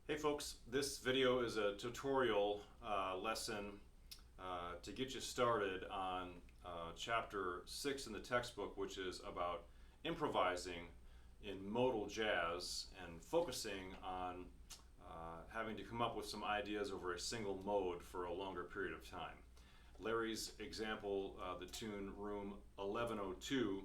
Hey folks, this video is a tutorial lesson to get you started on chapter 6 in the textbook, which is about improvising in modal jazz and focusing on having to come up with some ideas over a single mode for a longer period of time. Larry's example, the tune Room 1102,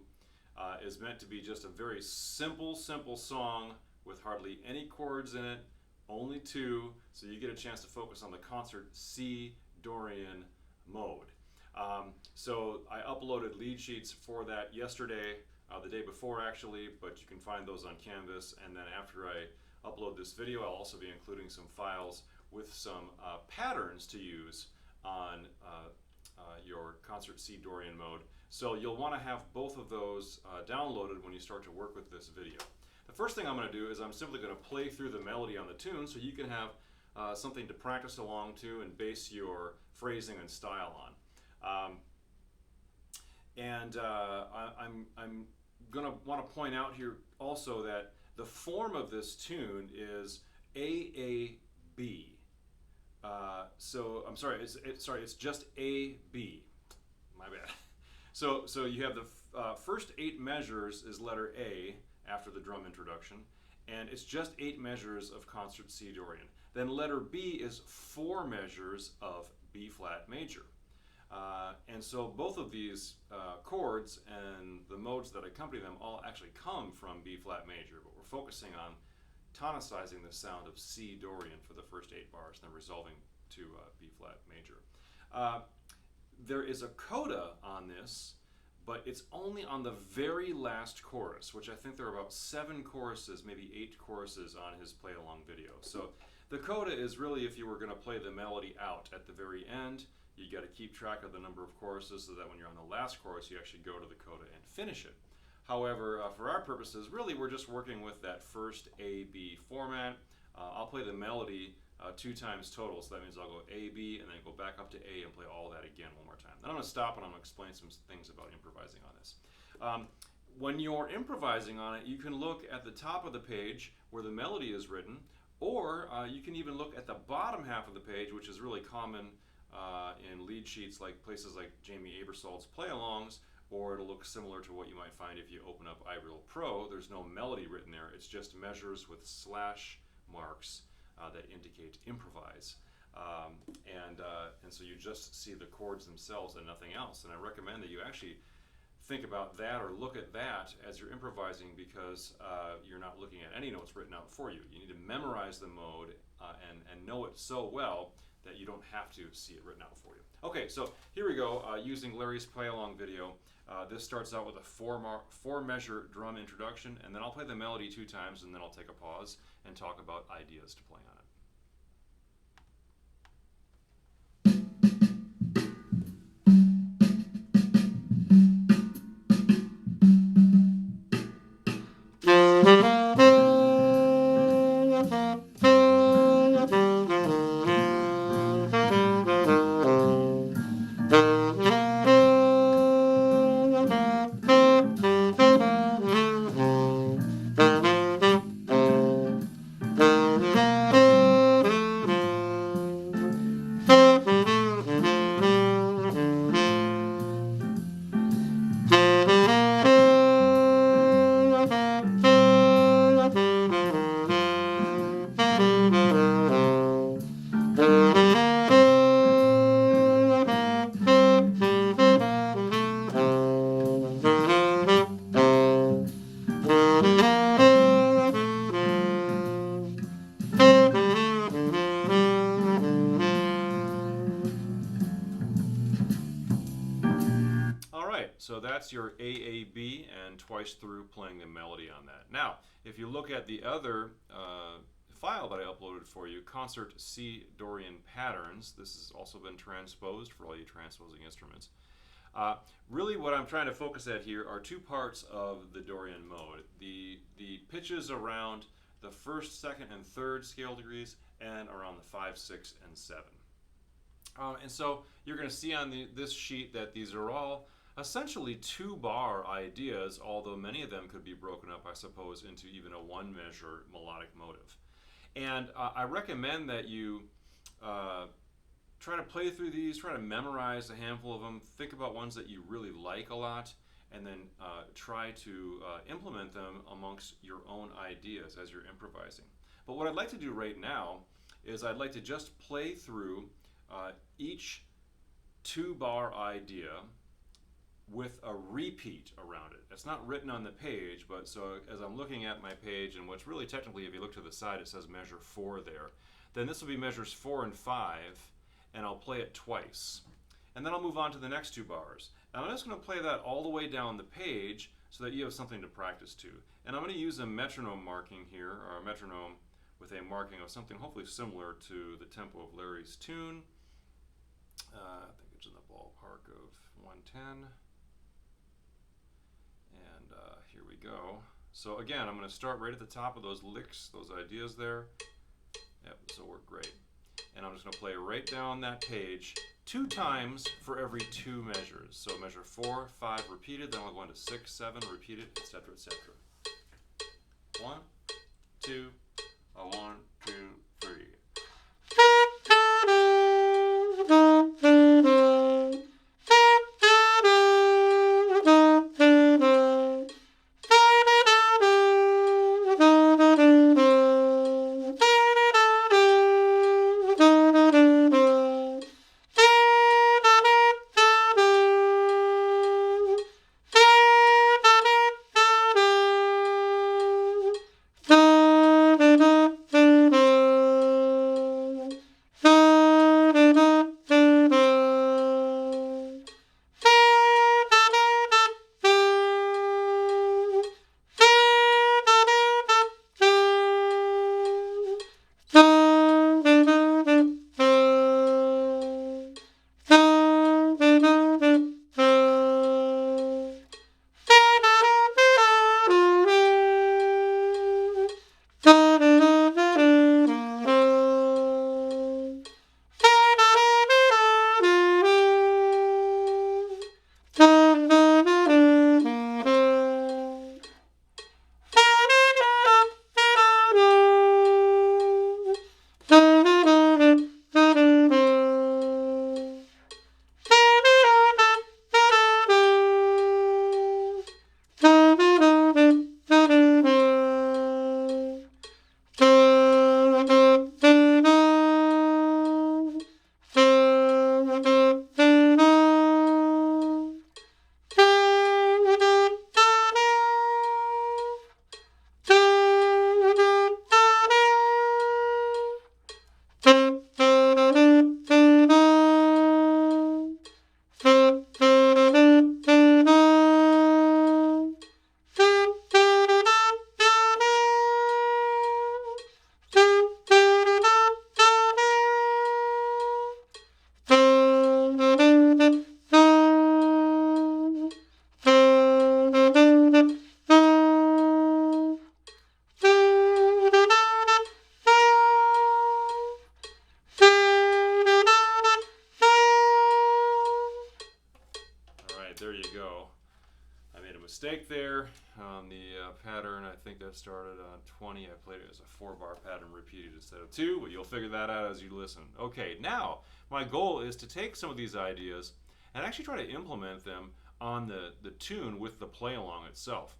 is meant to be just a very simple song with hardly any chords in it, only two, so you get a chance to focus on the concert C Dorian mode. So I uploaded lead sheets for that yesterday, the day before actually, but you can find those on Canvas, and then after I upload this video, I'll also be including some files with some patterns to use on your concert C Dorian mode. So you'll want to have both of those downloaded when you start to work with this video. The first thing I'm going to do is I'm simply going to play through the melody on the tune so you can have something to practice along to and base your phrasing and style on. I'm going to want to point out here also that the form of this tune is AAB. So I'm sorry, it's just AB. My bad. So you have the first 8 measures is letter A after the drum introduction, and it's just 8 measures of concert C Dorian. Then letter B is 4 measures of B flat major. And so both of these chords and the modes that accompany them all actually come from B flat major, but we're focusing on tonicizing the sound of C Dorian for the first 8 bars, then resolving to B flat major. There is a coda on this, but it's only on the very last chorus, which I think there are about 7 choruses, maybe 8 choruses on his play along video. So the coda is really if you were going to play the melody out at the very end, you got to keep track of the number of choruses so that when you're on the last chorus, you actually go to the coda and finish it. However, for our purposes, really we're just working with that first A-B format. I'll play the melody 2 times total, so that means I'll go A, B, and then go back up to A and play all that again one more time. Then I'm going to stop and I'm going to explain some things about improvising on this. When you're improvising on it, you can look at the top of the page where the melody is written, or you can even look at the bottom half of the page, which is really common in lead sheets like places like Jamie Aebersold's play-alongs, or it'll look similar to what you might find if you open up iReal Pro. There's no melody written there, it's just measures with slash marks that indicate improvise. And so you just see the chords themselves and nothing else. And I recommend that you actually think about that or look at that as you're improvising, because you're not looking at any notes written out for you. You need to memorize the mode and know it so well that you don't have to see it written out for you. Okay, so here we go, using Larry's play-along video. This starts out with a 4-measure drum introduction, and then I'll play the melody 2 times, and then I'll take a pause and talk about ideas to play on it. So that's your AAB, and twice through playing the melody on that. Now, if you look at the other file that I uploaded for you, Concert C Dorian Patterns, this has also been transposed for all you transposing instruments. Really what I'm trying to focus at here are 2 parts of the Dorian mode. The pitches around the 1st, 2nd, and 3rd scale degrees, and around the 5, 6, and 7. And so you're going to see on this sheet that these are all essentially 2-bar ideas, although many of them could be broken up, I suppose, into even a 1-measure melodic motive. And I recommend that you try to play through these, try to memorize a handful of them, think about ones that you really like a lot, and then try to implement them amongst your own ideas as you're improvising. But what I'd like to do right now is I'd like to just play through each two-bar idea with a repeat around it. It's not written on the page, but so as I'm looking at my page, and what's really technically, if you look to the side, it says measure 4 there, then this will be measures 4 and 5, and I'll play it twice. And then I'll move on to the next 2 bars. And I'm just going to play that all the way down the page so that you have something to practice to. And I'm going to use a metronome marking here, or a metronome with a marking of something hopefully similar to the tempo of Larry's tune. I think it's in the ballpark of 110. And here we go. So again, I'm going to start right at the top of those licks, those ideas there. Yep, this will work great. And I'm just going to play right down that page 2 times for every 2 measures. So measure 4, 5 repeated, then I'll go into 6, 7 repeated, etc., etc. 1, 2, 1, 2, 3. There you go. I made a mistake there on the pattern. I think that started on 20. I played it as a 4-bar pattern repeated instead of 2, but you'll figure that out as you listen. Okay, now my goal is to take some of these ideas and actually try to implement them on the tune with the play along itself.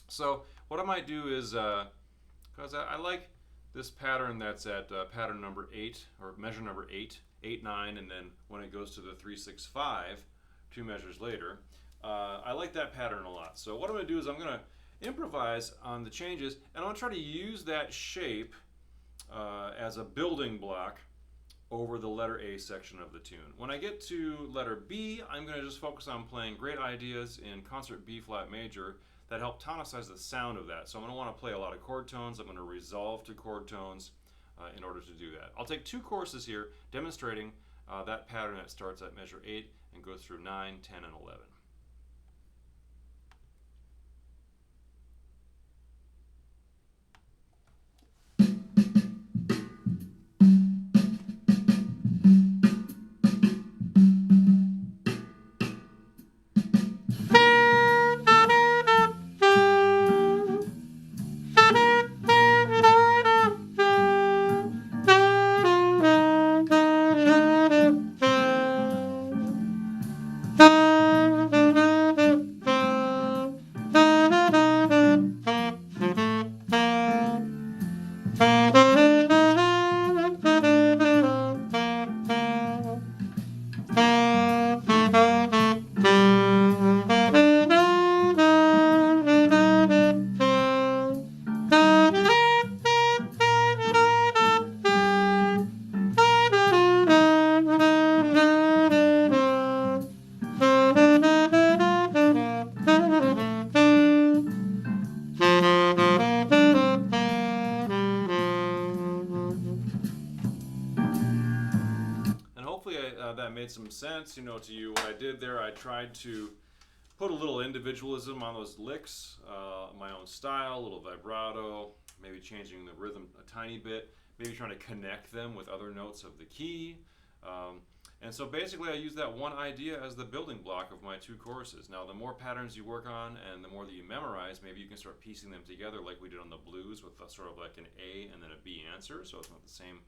So what I might do is, because I like this pattern that's at pattern number 8, or measure number 8, 8, 9, and then when it goes to the 3, 6, 5, 2 measures later, I like that pattern a lot. So what I'm going to do is I'm going to improvise on the changes, and I'm going to try to use that shape as a building block over the letter A section of the tune. When I get to letter B, I'm going to just focus on playing great ideas in concert B flat major that help tonicize the sound of that. So I'm going to want to play a lot of chord tones. I'm going to resolve to chord tones in order to do that. I'll take 2 courses here demonstrating that pattern that starts at measure 8 and goes through 9, 10, and 11. that made some sense, you know, to you. What I did there, I tried to put a little individualism on those licks, my own style, a little vibrato, maybe changing the rhythm a tiny bit, maybe trying to connect them with other notes of the key. And so basically I use that one idea as the building block of my two choruses. Now the more patterns you work on and the more that you memorize, maybe you can start piecing them together like we did on the blues with sort of like an A and then a B answer, so it's not the same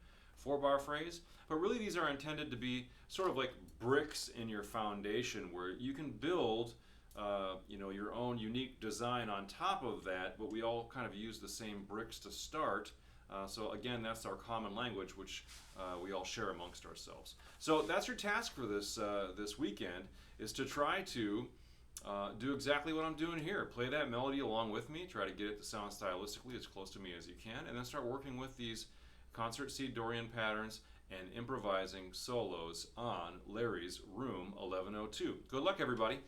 4-bar phrase. But really these are intended to be sort of like bricks in your foundation where you can build you know, your own unique design on top of that, but we all kind of use the same bricks to start. So again, that's our common language, which we all share amongst ourselves. So that's your task for this weekend, is to try to do exactly what I'm doing here. Play that melody along with me, try to get it to sound stylistically as close to me as you can, and then start working with these concert C Dorian patterns and improvising solos on Larry's Room 1102. Good luck, everybody.